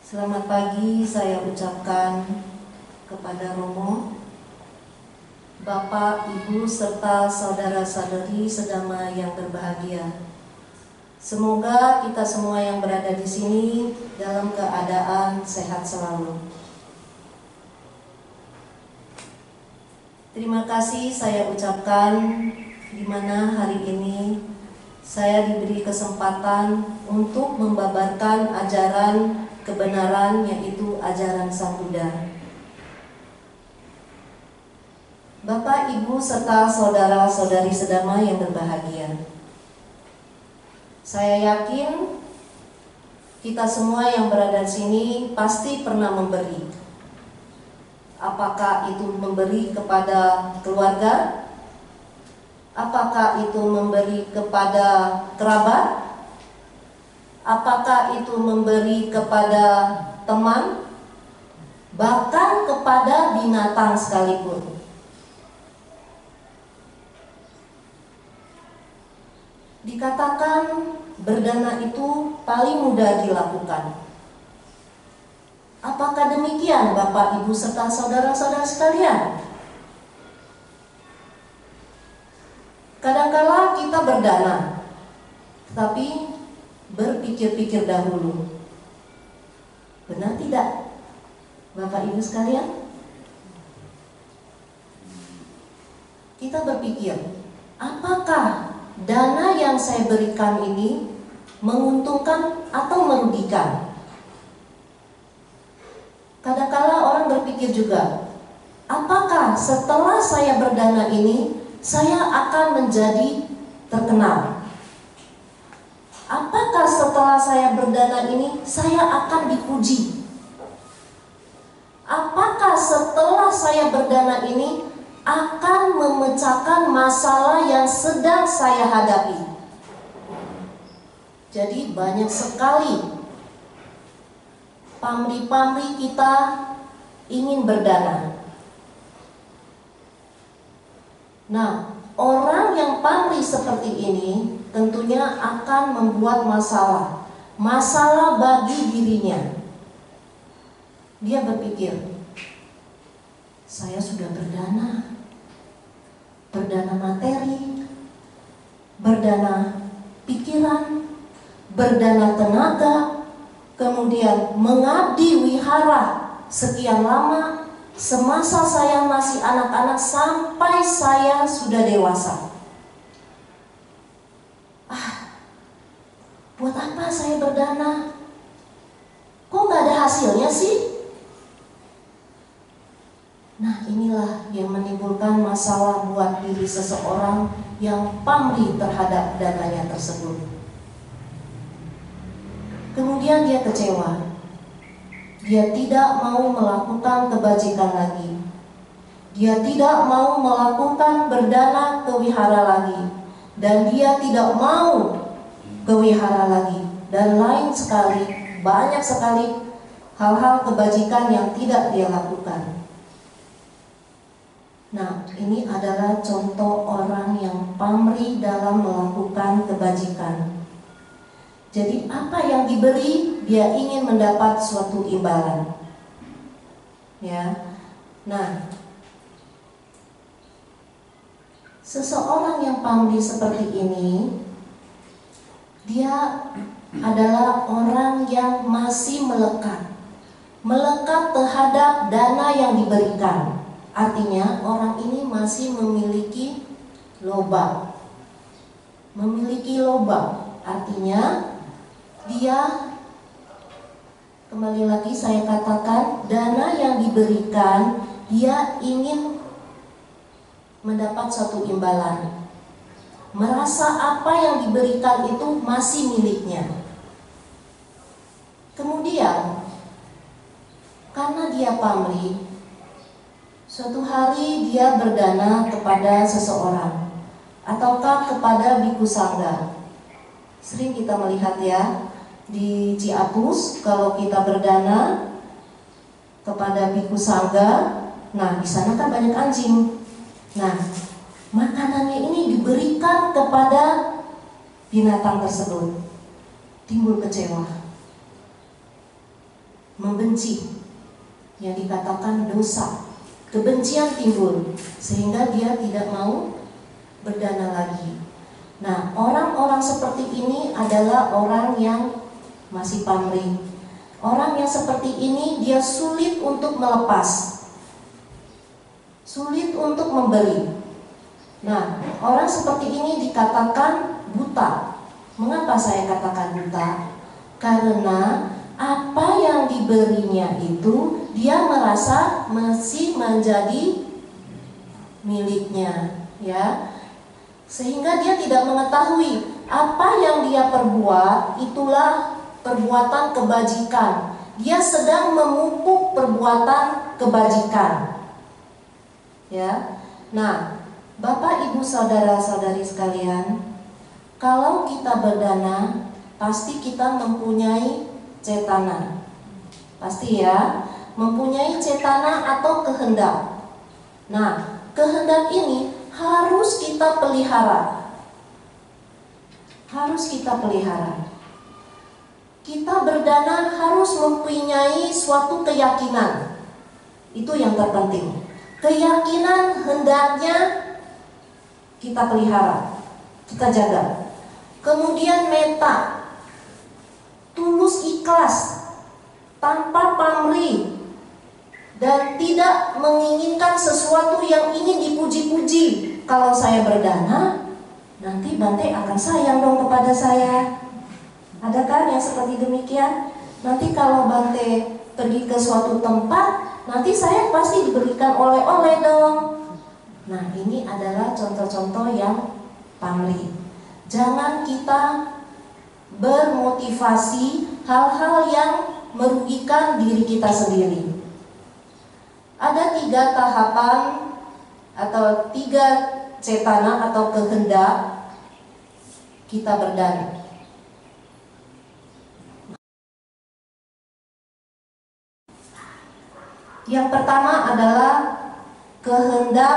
Selamat pagi saya ucapkan kepada Romo, Bapak, Ibu, serta saudara-saudari sedama yang berbahagia. Semoga kita semua yang berada di sini dalam keadaan sehat selalu. Terima kasih saya ucapkan di mana hari ini saya diberi kesempatan untuk membabarkan ajaran kebenaran, yaitu ajaran Sang Buddha. Bapak, Ibu, serta saudara-saudari sedama yang berbahagia, saya yakin kita semua yang berada di sini pasti pernah memberi. Apakah itu memberi kepada keluarga? Apakah itu memberi kepada kerabat? Apakah itu memberi kepada teman? Bahkan kepada binatang sekalipun. Dikatakan berdana itu paling mudah dilakukan. Apakah demikian Bapak, Ibu, serta saudara-saudara sekalian? Kadangkala kita berdana, tetapi berpikir-pikir dahulu. Benar tidak, Bapak Ibu sekalian? Kita berpikir, apakah dana yang saya berikan ini menguntungkan atau merugikan? Kadangkala orang berpikir juga, apakah setelah saya berdana ini saya akan menjadi terkenal? Apakah setelah saya berdana ini saya akan dipuji? Apakah setelah saya berdana ini akan memecahkan masalah yang sedang saya hadapi? Jadi banyak sekali pamrih-pamrih kita ingin berdana. Nah, orang yang pamrih seperti ini tentunya akan membuat masalah bagi dirinya. Dia berpikir, saya sudah berdana materi, berdana pikiran, berdana tenaga, kemudian mengabdi wihara sekian lama, semasa saya masih anak-anak sampai saya sudah dewasa. Buat apa saya berdana? Kok gak ada hasilnya sih? Nah, inilah yang menimbulkan masalah buat diri seseorang yang pamrih terhadap dananya tersebut. Kemudian dia kecewa. Dia tidak mau melakukan kebajikan lagi. Dia tidak mau melakukan berdana ke wihara lagi. Dan dia tidak mau ke wihara lagi. Dan lain sekali, banyak sekali hal-hal kebajikan yang tidak dia lakukan. Nah, ini adalah contoh orang yang pamrih dalam melakukan kebajikan. Jadi apa yang diberi, dia ingin mendapat suatu imbalan. Ya. Nah, seseorang yang pamrih seperti ini, dia adalah orang yang masih melekat terhadap dana yang diberikan. Artinya orang ini masih memiliki lobang. Artinya dia, kembali lagi saya katakan, dana yang diberikan, dia ingin mendapat suatu imbalan. Merasa apa yang diberikan itu masih miliknya. Kemudian karena dia pamrih, suatu hari dia berdana kepada seseorang ataukah kepada biku sangga. Sering kita melihat ya di Ciapus, kalau kita berdana kepada biku sangga, nah di sana kan banyak anjing. Nah, makanannya ini diberikan kepada binatang tersebut. Timbul kecewa. membenci, yang dikatakan dosa. Kebencian timbul sehingga dia tidak mau berdana lagi. Nah, orang-orang seperti ini adalah orang yang masih pamrih. Orang yang seperti ini dia sulit untuk melepas, sulit untuk memberi. Nah, orang seperti ini dikatakan buta. Mengapa saya katakan buta? Karena apa yang diberinya itu dia merasa masih menjadi miliknya, ya. Sehingga dia tidak mengetahui apa yang dia perbuat itulah perbuatan kebajikan. Dia sedang memupuk perbuatan kebajikan. Ya. Nah, Bapak, Ibu, saudara-saudari sekalian, kalau kita berdana, pasti kita mempunyai cetana. Pasti ya, mempunyai cetana atau kehendak. Nah, kehendak ini harus kita pelihara. Harus kita pelihara. Kita berdana harus mempunyai suatu keyakinan. Itu yang terpenting. Keyakinan hendaknya kita pelihara, kita jaga. Kemudian meta, tulus ikhlas, tanpa pamrih, dan tidak menginginkan sesuatu yang ingin dipuji-puji. Kalau saya berdana, nanti Bante akan sayang dong kepada saya. Ada kan yang seperti demikian? Nanti kalau Bante pergi ke suatu tempat, nanti saya pasti diberikan oleh-oleh dong. Nah, ini adalah contoh-contoh yang pamrih. Jangan kita bermotivasi hal-hal yang merugikan diri kita sendiri. Ada 3 tahapan atau 3 cetana atau kehendak kita berdana. Yang pertama adalah kehendak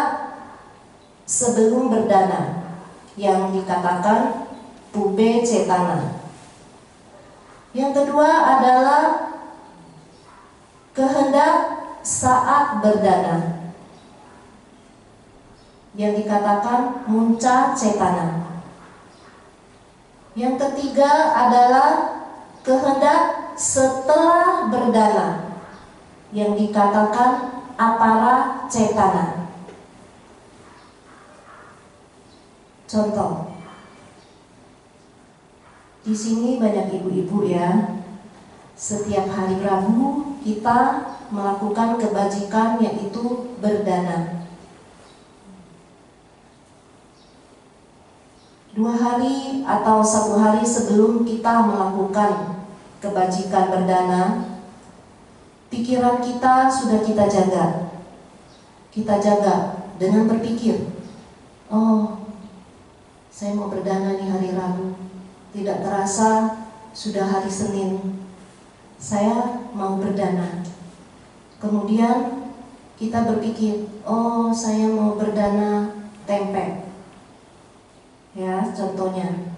sebelum berdana, yang dikatakan pube cetana. Yang kedua adalah kehendak saat berdana, yang dikatakan munca cetana. Yang ketiga adalah kehendak setelah berdana, yang dikatakan apara cetana. Contoh, di sini banyak ibu-ibu ya. Setiap hari Rabu kita melakukan kebajikan, yaitu berdana. 2 hari atau 1 hari sebelum kita melakukan kebajikan berdana, pikiran kita sudah kita jaga. Kita jaga dengan berpikir, oh, saya mau berdana nih hari Rabu. Tidak terasa sudah hari Senin, saya mau berdana. Kemudian kita berpikir, oh, saya mau berdana tempe. Ya, contohnya,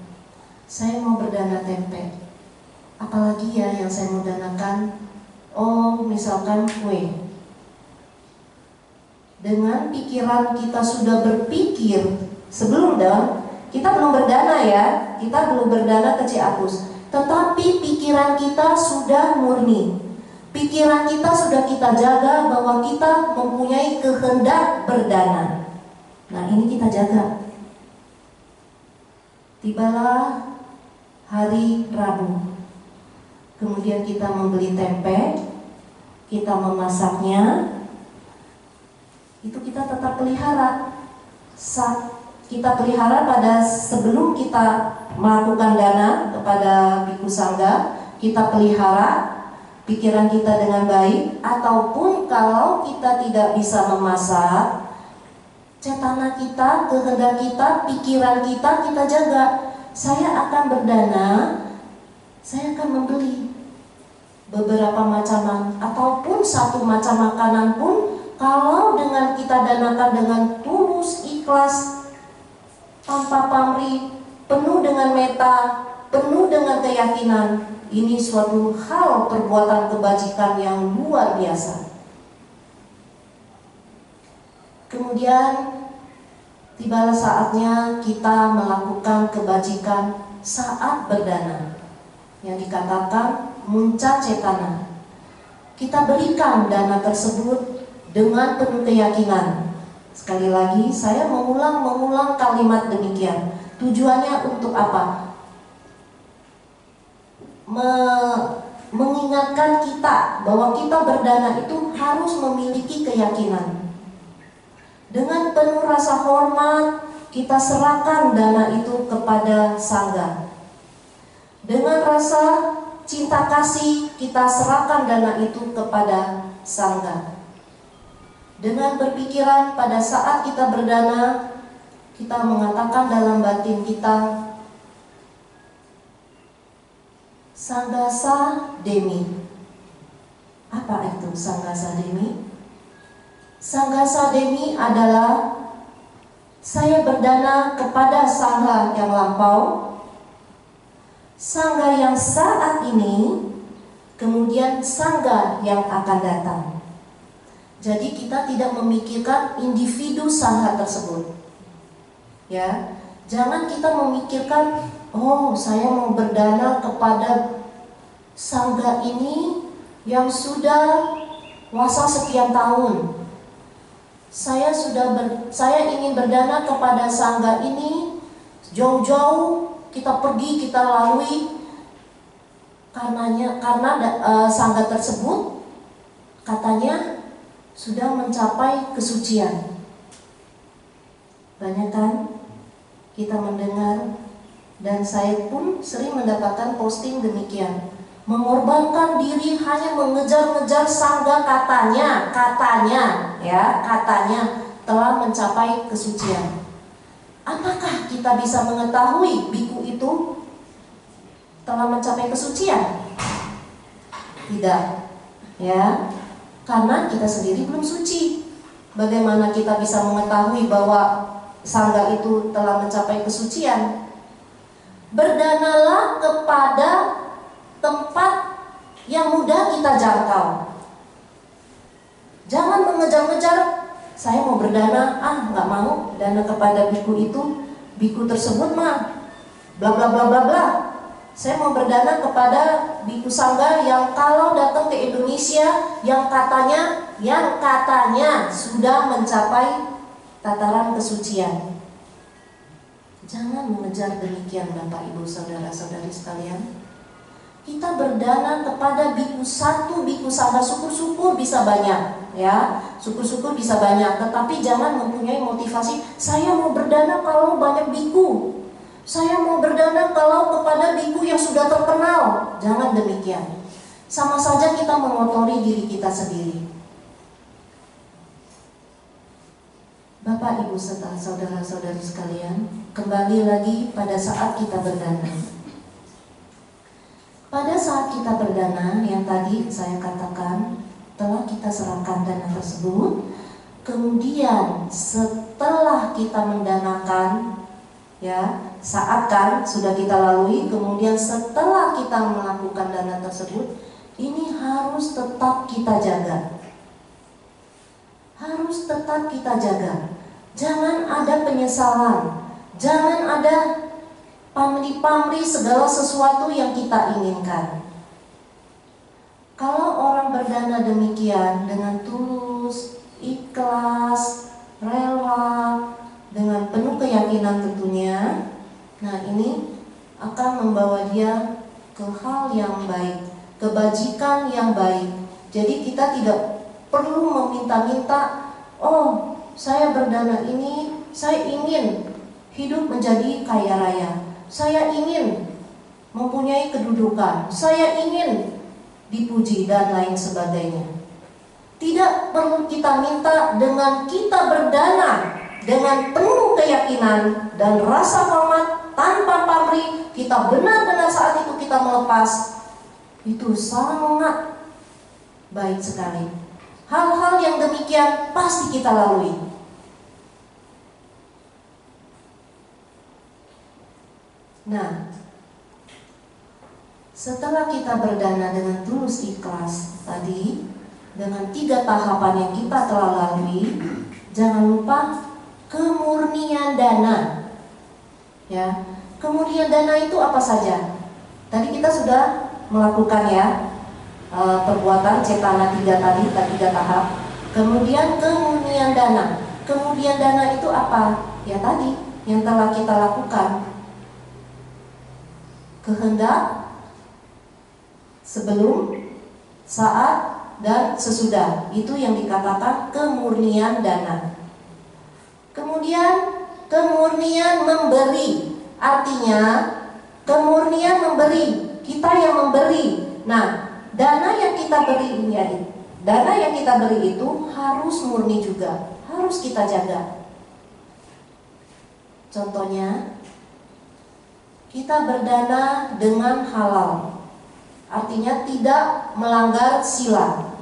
saya mau berdana tempe. Apalagi ya yang saya mau danakan? Oh, misalkan kue. Dengan pikiran kita sudah berpikir sebelum kita belum berdana ya, kita belum berdana ke Ciapus, tetapi pikiran kita sudah murni. Pikiran kita sudah kita jaga bahwa kita mempunyai kehendak berdana. Nah, ini kita jaga. Tibalah hari Rabu. Kemudian kita membeli tempe, kita memasaknya. Itu kita tetap pelihara. Kita pelihara pada sebelum kita melakukan dana kepada Bhikkhu Sangga, kita pelihara pikiran kita dengan baik. Ataupun kalau kita tidak bisa memasak, cetana kita, kehendak kita, pikiran kita jaga. Saya akan berdana, saya akan membeli beberapa macam ataupun 1 macam makanan pun, kalau dengan kita danakan dengan tulus, ikhlas, tanpa pamrih, penuh dengan meta, penuh dengan keyakinan ini suatu hal perbuatan kebajikan yang luar biasa. Kemudian tibalah saatnya kita melakukan kebajikan saat berdana, yang dikatakan munca cetana. Kita berikan dana tersebut dengan penuh keyakinan. Sekali lagi saya mengulang kalimat demikian. Tujuannya untuk apa? Mengingatkan kita bahwa kita berdana itu harus memiliki keyakinan. Dengan penuh rasa hormat kita serahkan dana itu kepada sangga. Dengan rasa cinta kasih kita serahkan dana itu kepada sangga. Dengan berpikiran pada saat kita berdana, kita mengatakan dalam batin kita, Sanggasa Demi. Apa itu Sanggasa Demi? Sanggasa Demi adalah saya berdana kepada sangga yang lampau, sangga yang saat ini, kemudian sangga yang akan datang. Jadi kita tidak memikirkan individu sangga tersebut. Ya, jangan kita memikirkan, oh saya mau berdana kepada sangga ini yang sudah puasa sekian tahun. Saya ingin berdana kepada sangga ini jauh-jauh kita pergi, kita lalui karena sangga tersebut katanya sudah mencapai kesucian. Banyak kan kita mendengar, dan saya pun sering mendapatkan posting demikian. Mengorbankan diri hanya mengejar-ngejar sangga katanya telah mencapai kesucian. Apakah kita bisa mengetahui biku itu telah mencapai kesucian? Tidak, ya, karena kita sendiri belum suci. Bagaimana kita bisa mengetahui bahwa sangga itu telah mencapai kesucian? Berdanalah kepada tempat yang mudah kita jangkau. Jangan mengejar-ngejar, saya mau berdana, nggak mau dana kepada biku itu, biku tersebut mah bla bla bla bla bla. Saya mau berdana kepada biku sangga yang kalau datang ke Indonesia yang katanya sudah mencapai tataran kesucian. Jangan mengejar demikian Bapak Ibu saudara-saudari sekalian. Kita berdana kepada biku satu, biku sangga, syukur-syukur bisa banyak, ya, syukur-syukur bisa banyak. Tetapi jangan mempunyai motivasi, saya mau berdana kalau banyak biku, saya mau berdana kalau kepada biku yang sudah terkenal. Jangan demikian. Sama saja kita mengotori diri kita sendiri. Bapak Ibu serta saudara-saudari sekalian, kembali lagi pada saat kita berdana. Pada saat kita berdana, yang tadi saya katakan telah kita serahkan dana tersebut. Kemudian setelah kita mendanakan, ya, saat kan sudah kita lalui, kemudian setelah kita melakukan dana tersebut, ini harus tetap kita jaga. Harus tetap kita jaga. Jangan ada penyesalan, jangan ada pamrih-pamrih segala sesuatu yang kita inginkan. Kalau orang berdana demikian dengan tulus, ikhlas, rela, dengan penuh keyakinan tentunya, nah ini akan membawa dia ke hal yang baik, kebajikan yang baik. Jadi kita tidak perlu meminta-minta, oh saya berdana ini, saya ingin hidup menjadi kaya raya, saya ingin mempunyai kedudukan, saya ingin dipuji dan lain sebagainya. Tidak perlu kita minta. Dengan kita berdana dengan penuh keyakinan dan rasa hormat tanpa pamrih, kita benar-benar saat itu kita melepas, itu sangat baik sekali. Hal-hal yang demikian pasti kita lalui. Nah, Setelah kita berdana dengan tulus ikhlas tadi, dengan 3 tahapan yang kita telah lalui, jangan lupa kemurnian dana. Ya, kemurnian dana itu apa saja? Tadi kita sudah melakukan ya, perbuatan cetana 3 tadi, 3 tahap. Kemudian kemurnian dana. Kemurnian dana itu apa? Ya tadi yang telah kita lakukan. Kehendak, sebelum, saat, dan sesudah. Itu yang dikatakan kemurnian dana. Kemudian kemurnian memberi. Artinya kemurnian memberi. Kita yang memberi. Nah, dana yang kita beri ini, dana yang kita beri itu harus murni juga. Harus kita jaga. Contohnya, kita berdana dengan halal, artinya tidak melanggar sila.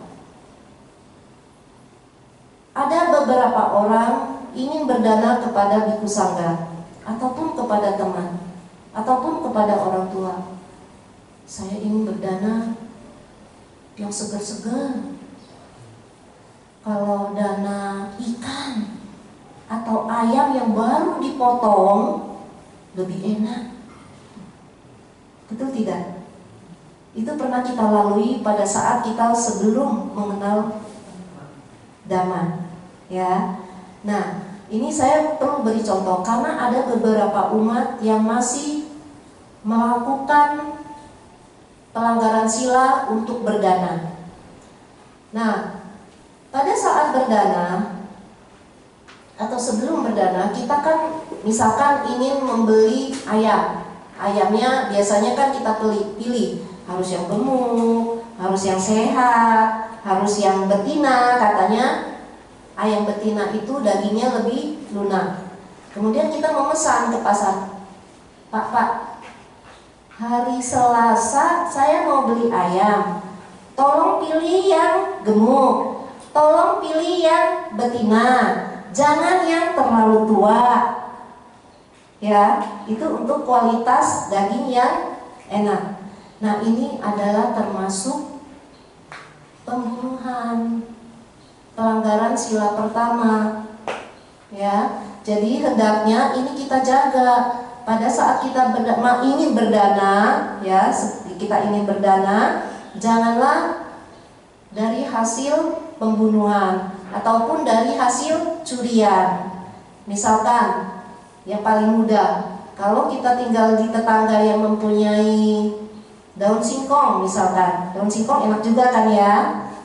Ada beberapa orang ingin berdana kepada biku sangga, ataupun kepada teman, ataupun kepada orang tua. Saya ingin berdana yang segar-segar. Kalau dana ikan atau ayam yang baru dipotong lebih enak. Betul tidak? Itu pernah kita lalui pada saat kita sebelum mengenal Dhamma, ya. Nah, ini saya perlu beri contoh karena ada beberapa umat yang masih melakukan pelanggaran sila untuk berdana. Nah, pada saat berdana atau sebelum berdana, kita kan misalkan ingin membeli ayam. Ayamnya biasanya kan kita pilih harus yang gemuk, harus yang sehat, harus yang betina. Katanya ayam betina itu dagingnya lebih lunak. Kemudian kita memesan ke pasar, Pak, hari Selasa saya mau beli ayam, tolong pilih yang gemuk, tolong pilih yang betina, jangan yang terlalu tua. Ya, itu untuk kualitas daging yang enak. Nah, ini adalah termasuk pembunuhan, pelanggaran sila pertama. Ya, jadi hendaknya ini kita jaga pada saat kita ingin berdana, ya, kita ingin berdana, janganlah dari hasil pembunuhan ataupun dari hasil curian. Misalkan yang paling mudah, kalau kita tinggal di tetangga yang mempunyai daun singkong misalkan, daun singkong enak juga kan ya.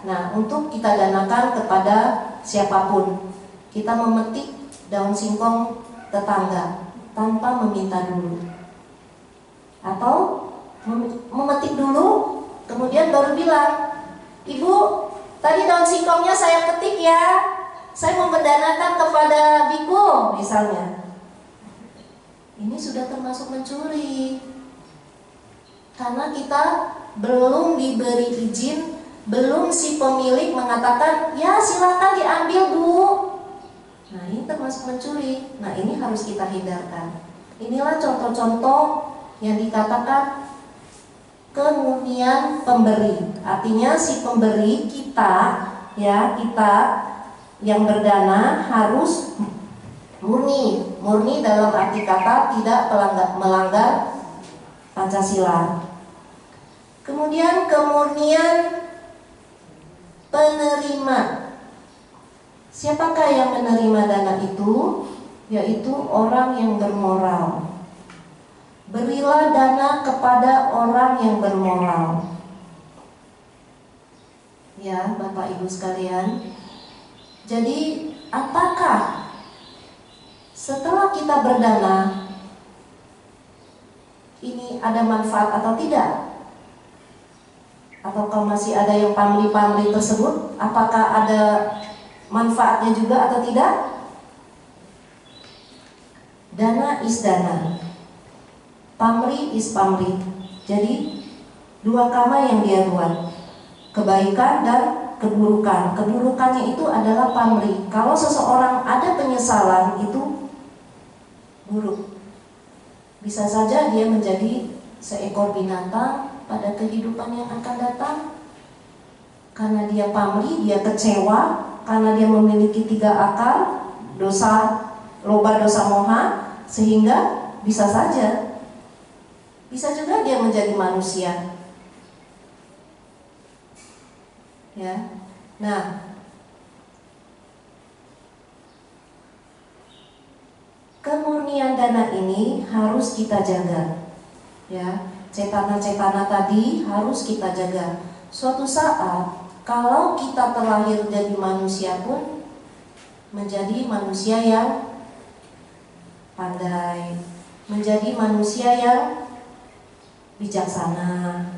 Nah, untuk kita danakan kepada siapapun, kita memetik daun singkong tetangga tanpa meminta dulu, atau memetik dulu kemudian baru bilang, Ibu, tadi daun singkongnya saya petik ya, saya mau mendanakan kepada biku misalnya. Ini sudah termasuk mencuri, karena kita belum diberi izin, belum si pemilik mengatakan, ya silakan diambil Bu. Nah, ini termasuk mencuri. Nah, ini harus kita hindarkan. Inilah contoh-contoh yang dikatakan kemurnian pemberi. Artinya si pemberi, kita, ya, kita yang berdana harus murni dalam arti kata tidak melanggar Pancasila. Kemudian kemurnian penerima. Siapakah yang menerima dana itu? Yaitu orang yang bermoral. Berilah dana kepada orang yang bermoral. Ya, Bapak Ibu sekalian. Jadi, apakah setelah kita berdana ini ada manfaat atau tidak? Atau kalau masih ada yang pamrih-pamrih tersebut, apakah ada manfaatnya juga atau tidak? Dana is dana, pamrih is pamrih. Jadi 2 kama yang dia buat, kebaikan dan keburukan. Keburukannya itu adalah pamrih. Kalau seseorang ada penyesalan, itu buruk. Bisa saja dia menjadi seekor binatang pada kehidupan yang akan datang. Karena dia pamrih, dia kecewa, karena dia memiliki 3 akar, dosa, loba, dosa, moha, sehingga bisa juga dia menjadi manusia. Ya. Nah, kemurnian dana ini harus kita jaga. Ya, cetana-cetana tadi harus kita jaga. Suatu saat kalau kita terlahir jadi manusia pun menjadi manusia yang pandai, menjadi manusia yang bijaksana.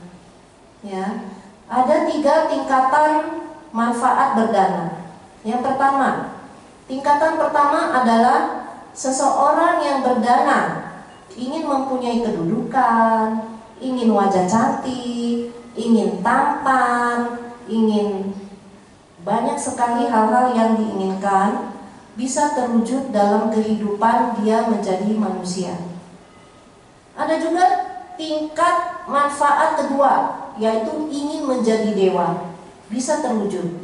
Ya, ada 3 tingkatan manfaat berdana. Yang pertama, tingkatan pertama adalah seseorang yang berdana ingin mempunyai kedudukan, ingin wajah cantik, ingin tampan, ingin banyak sekali hal-hal yang diinginkan bisa terwujud dalam kehidupan dia menjadi manusia. Ada juga tingkat manfaat kedua, yaitu ingin menjadi dewa, bisa terwujud.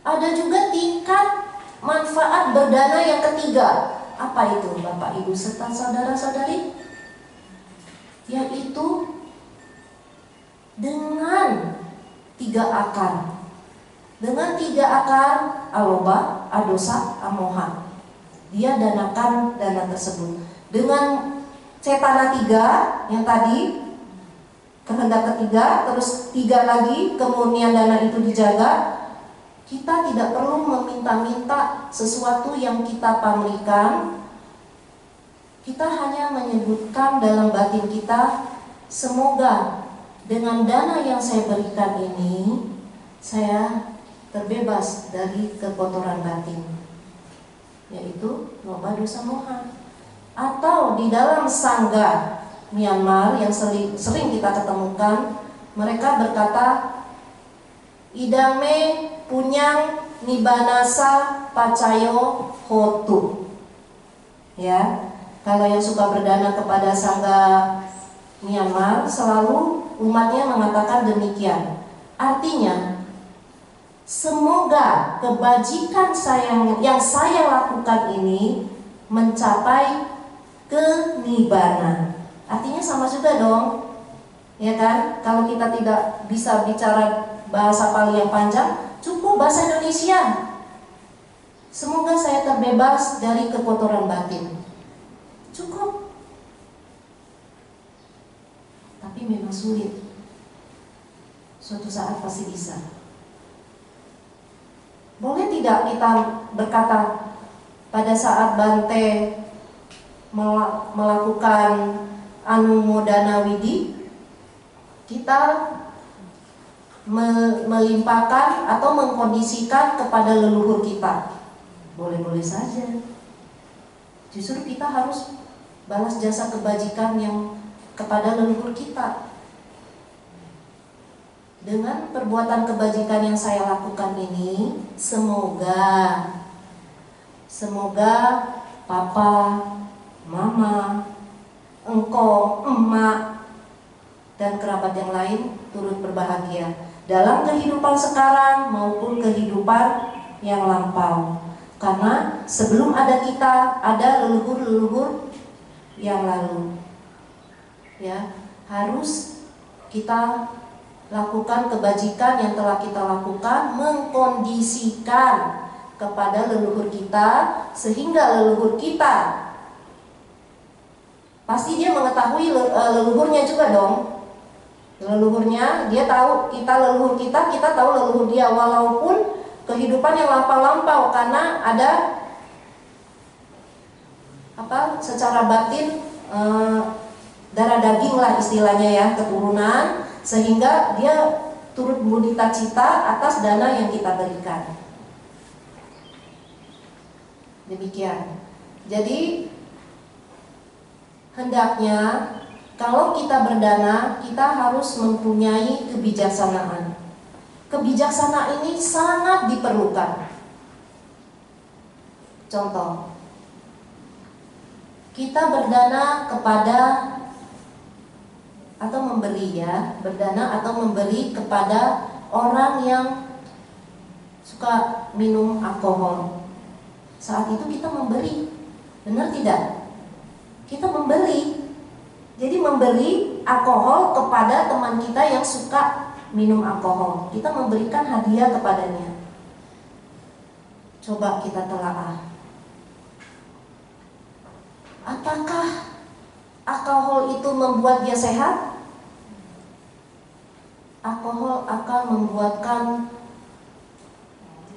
Ada juga tingkat manfaat berdana yang ketiga. Apa itu, Bapak, Ibu, serta saudara-saudari? Yaitu dengan 3 akar. Dengan 3 akar, aloba, adosa, amoha, dia danakan dana tersebut. Dengan cetana 3 yang tadi, kehendak ketiga, terus 3 lagi, kemurnian dana itu dijaga. Kita tidak perlu meminta-minta sesuatu yang kita pamrihkan. Kita hanya menyebutkan dalam batin kita, semoga dengan dana yang saya berikan ini, saya terbebas dari kekotoran batin, yaitu loba, dosa, moha. Atau di dalam sangga Myanmar yang sering kita ketemukan, mereka berkata, idame punyang nibanasa pacayo hotu. Ya, kalau yang suka berdana kepada sangga Myanmar, selalu umatnya mengatakan demikian. Artinya, semoga kebajikan yang saya lakukan ini mencapai kenibbana. Artinya sama juga dong, ya kan? Kalau kita tidak bisa bicara bahasa Pali yang panjang, cukup bahasa Indonesia. Semoga saya terbebas dari kekotoran batin. Cukup. Tapi memang sulit. Suatu saat pasti bisa. Boleh tidak kita berkata pada saat Bante melakukan Anumodana Widi, kita melimpahkan atau mengkondisikan kepada leluhur kita? Boleh-boleh saja. Justru kita harus balas jasa kebajikan yang kepada leluhur kita. Dengan perbuatan kebajikan yang saya lakukan ini, semoga papa, mama, engkau, emak, dan kerabat yang lain turut berbahagia dalam kehidupan sekarang maupun kehidupan yang lampau. Karena sebelum ada kita, ada leluhur-leluhur yang lalu. Ya, harus kita lakukan kebajikan yang telah kita lakukan, mengkondisikan kepada leluhur kita, sehingga leluhur kita pasti dia mengetahui leluhurnya juga dong. Leluhurnya, dia tahu kita leluhur kita tahu leluhur dia, walaupun kehidupan yang lampau-lampau, karena ada secara batin darah daging lah istilahnya ya, keturunan, sehingga dia turut mudita cita atas dana yang kita berikan. Demikian. Jadi hendaknya kalau kita berdana, kita harus mempunyai kebijaksanaan. Kebijaksanaan ini sangat diperlukan. Contoh, kita berdana kepada atau memberi ya, berdana atau memberi kepada orang yang suka minum alkohol. Saat itu kita memberi, benar tidak? Kita memberi. Jadi memberi alkohol kepada teman kita yang suka minum alkohol. Kita memberikan hadiah kepadanya. Coba kita telaah. Apakah alkohol itu membuat dia sehat? Alkohol akan membuatkan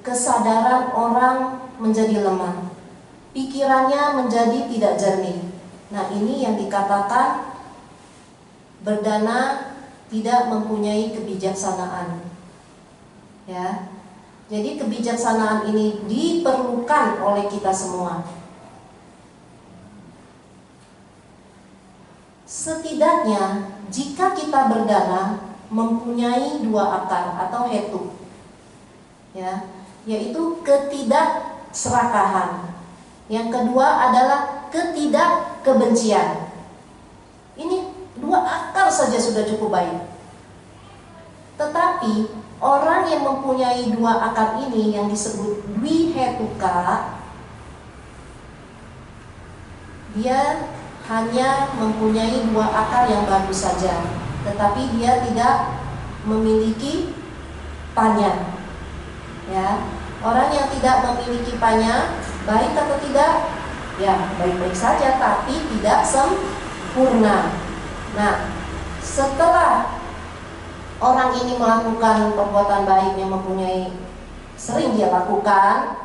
kesadaran orang menjadi lemah, pikirannya menjadi tidak jernih. Nah, ini yang dikatakan berdana tidak mempunyai kebijaksanaan. Ya. Jadi kebijaksanaan ini diperlukan oleh kita semua. Setidaknya jika kita berdana mempunyai dua akar atau hetu, ya, yaitu ketidakserakahan. Yang kedua adalah ketidakkebencian. Ini dua akar saja sudah cukup baik. Tetapi orang yang mempunyai dua akar ini yang disebut dwihetuka, dia hanya mempunyai dua akar yang bagus saja, tetapi dia tidak memiliki panya. Ya, orang yang tidak memiliki panya, baik atau tidak? Ya, baik-baik saja, tapi tidak sempurna. Nah, setelah orang ini melakukan perbuatan baik yang sering dia lakukan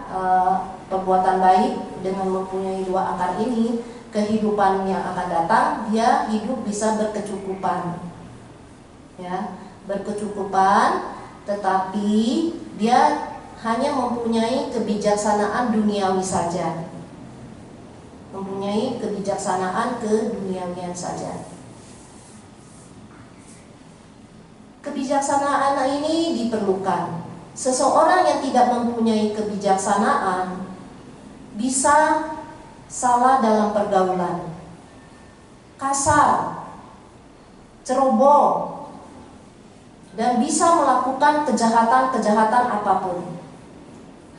perbuatan baik dengan mempunyai dua akar ini, kehidupan yang akan datang, dia hidup bisa berkecukupan. Ya, berkecukupan, tetapi dia hanya mempunyai kebijaksanaan duniawi saja. Mempunyai kebijaksanaan keduniawian saja. Kebijaksanaan ini diperlukan. Seseorang yang tidak mempunyai kebijaksanaan bisa salah dalam pergaulan, kasar, ceroboh, dan bisa melakukan kejahatan-kejahatan apapun.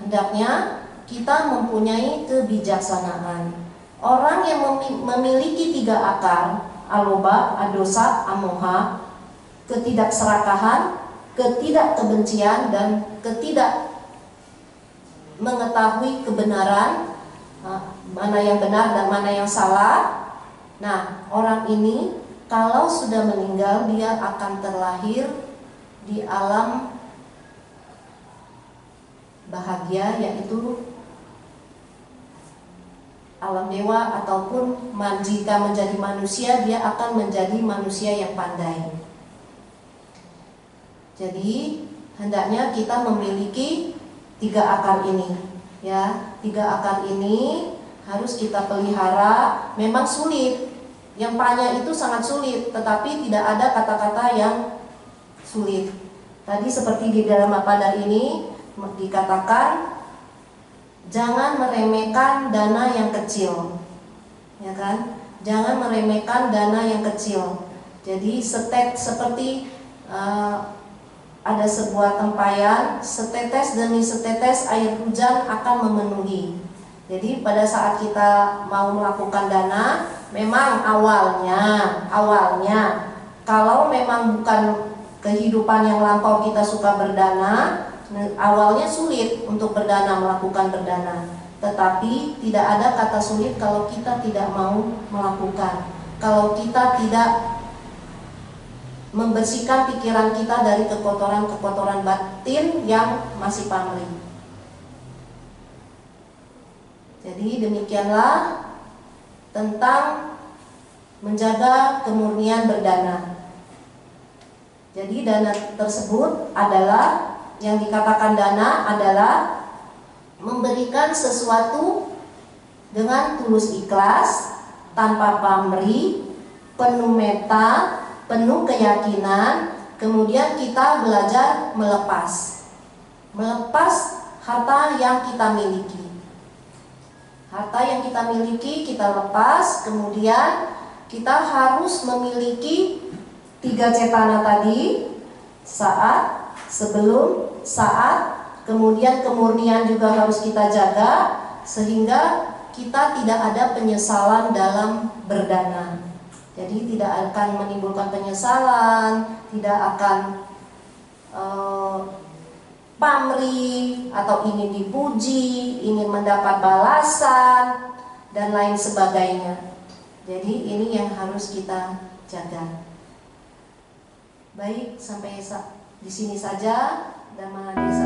Hendaknya kita mempunyai kebijaksanaan. Orang yang memiliki tiga akar, aloba, adosa, amoha, ketidakserakahan, ketidakkebencian, dan ketidak mengetahui kebenaran, mana yang benar dan mana yang salah. Nah, orang ini kalau sudah meninggal, dia akan terlahir di alam bahagia, yaitu alam dewa, ataupun jika menjadi manusia, dia akan menjadi manusia yang pandai. Jadi hendaknya kita memiliki tiga akar ini, ya. Tiga akar ini harus kita pelihara. Memang sulit, yang panya itu sangat sulit, tetapi tidak ada kata-kata yang sulit. Tadi seperti di dalam Mapada ini dikatakan, jangan meremehkan dana yang kecil, ya kan? Jangan meremehkan dana yang kecil. Jadi seperti ada sebuah tempayan, setetes demi setetes air hujan akan memenuhi. Jadi pada saat kita mau melakukan dana, memang awalnya kalau memang bukan kehidupan yang lampau kita suka berdana, awalnya sulit untuk melakukan berdana. Tetapi tidak ada kata sulit kalau kita tidak mau melakukan, kalau kita tidak membersihkan pikiran kita dari kekotoran-kekotoran batin yang masih pamrih. Jadi demikianlah tentang menjaga kemurnian berdana. Jadi dana tersebut adalah, yang dikatakan dana adalah memberikan sesuatu dengan tulus ikhlas, tanpa pamrih, penuh meta, penuh keyakinan. Kemudian kita belajar melepas harta yang kita miliki. Harta yang kita miliki kita lepas. Kemudian kita harus memiliki 3 cetana tadi, saat, sebelum, saat, kemudian kemurnian juga harus kita jaga sehingga kita tidak ada penyesalan dalam berdana. Jadi tidak akan menimbulkan penyesalan, tidak akan pamrih atau ingin dipuji, ingin mendapat balasan dan lain sebagainya. Jadi ini yang harus kita jaga. Baik, sampai di sini saja Dhamma Desa.